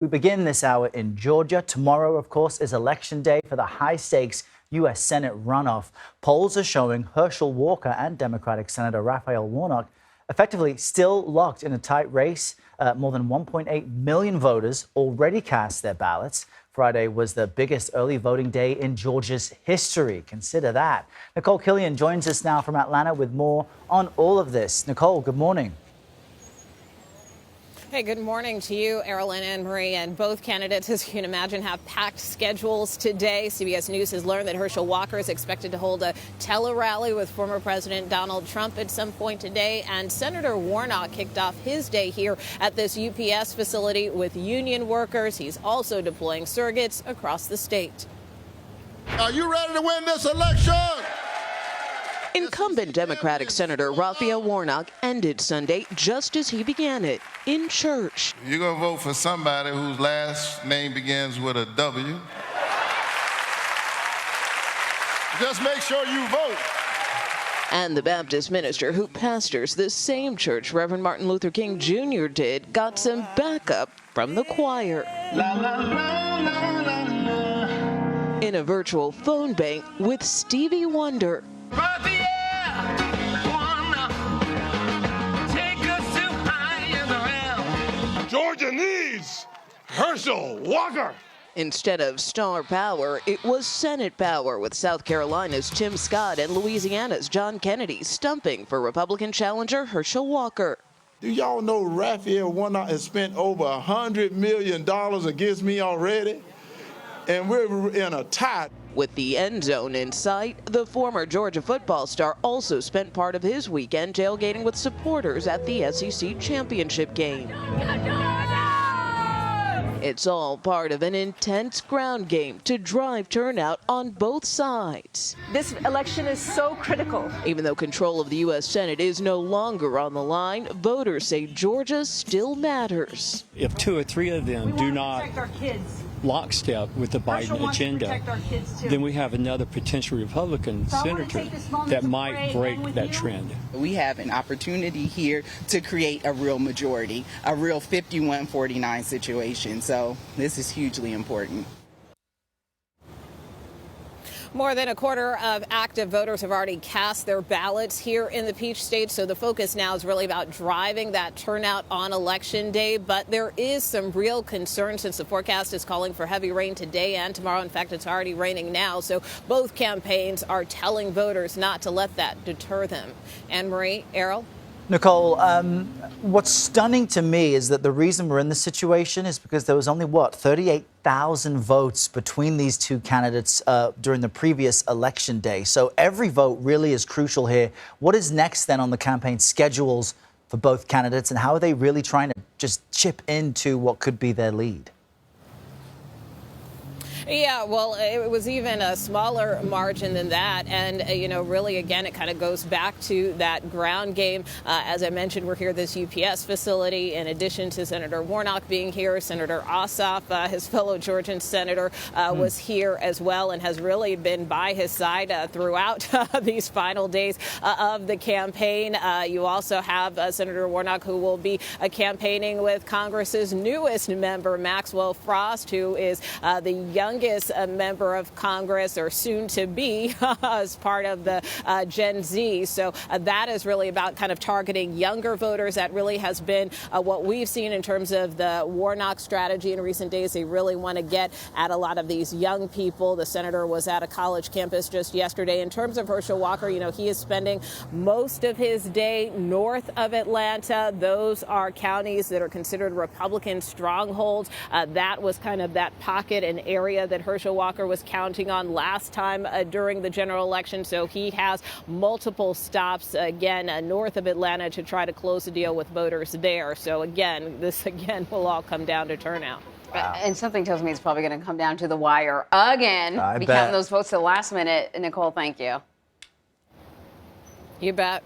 We begin this hour in Georgia. Tomorrow, of course, is Election Day for the high-stakes U.S. Senate runoff. Polls are showing Herschel Walker and Democratic Senator Raphael Warnock effectively still locked in a tight race. More than 1.8 million voters already cast their ballots. Friday was the biggest early voting day in Georgia's history. Consider that. Nikole Killion joins us now from Atlanta with more on all of this. Nikole, good morning. Hey, good morning to you, Errol and Anne-Marie. And both candidates, as you can imagine, have packed schedules today. CBS News has learned that Herschel Walker is expected to hold a tele-rally with former President Donald Trump at some point today. And Senator Warnock kicked off his day here at this UPS facility with union workers. He's also deploying surrogates across the state. Are you ready to win this election? Incumbent Democratic Senator Raphael Warnock ended Sunday just as he began it, in church. You're going to vote for somebody whose last name begins with a W. Just make sure you vote. And the Baptist minister who pastors the same church Reverend Martin Luther King Jr. did got some backup from the choir. La, la, la, la, la, la. In a virtual phone bank with Stevie Wonder. Georgia needs Herschel Walker. Instead of star power, it was Senate power, with South Carolina's Tim Scott and Louisiana's John Kennedy stumping for Republican challenger Herschel Walker. Do y'all know Raphael Warnock has spent over $100 million against me already? And we're in a tie. With the end zone in sight, the former Georgia football star also spent part of his weekend tailgating with supporters at the SEC championship game. It's all part of an intense ground game to drive turnout on both sides. This election is so critical. Even though control of the U.S. Senate is no longer on the line, voters say Georgia still matters. If two or three of them do not lockstep with the Biden agenda, then we have another potential Republican senator that might break that trend. We have an opportunity here to create a real majority, a real 51-49 situation. So this is hugely important. More than a quarter of active voters have already cast their ballots here in the Peach State. So the focus now is really about driving that turnout on Election Day. But there is some real concern since the forecast is calling for heavy rain today and tomorrow. In fact, it's already raining now. So both campaigns are telling voters not to let that deter them. Anne-Marie, Errol? Nikole, what's stunning to me is that the reason we're in this situation is because there was only, 38,000 votes between these two candidates during the previous election day. So every vote really is crucial here. What is next then on the campaign schedules for both candidates, and how are they really trying to just chip into what could be their lead? Yeah, well, it was even a smaller margin than that. And, really, again, it kind of goes back to that ground game. As I mentioned, we're here at this UPS facility. In addition to Senator Warnock being here, Senator Ossoff, his fellow Georgian senator, was here as well and has really been by his side throughout these final days of the campaign. You also have Senator Warnock, who will be campaigning with Congress's newest member, Maxwell Frost, who is the youngest member of Congress, or soon to be, as part of the Gen Z. So that is really about kind of targeting younger voters. That really has been what we've seen in terms of the Warnock strategy in recent days. They really want to get at a lot of these young people. The senator was at a college campus just yesterday. In terms of Herschel Walker, he is spending most of his day north of Atlanta. Those are counties that are considered Republican strongholds. That was kind of that pocket and area that Herschel Walker was counting on last time during the general election. So he has multiple stops, again, north of Atlanta to try to close the deal with voters there. So, again, this will all come down to turnout. Wow. And something tells me it's probably going to come down to the wire again. Counting those votes to the last minute. Nikole, thank you. You bet.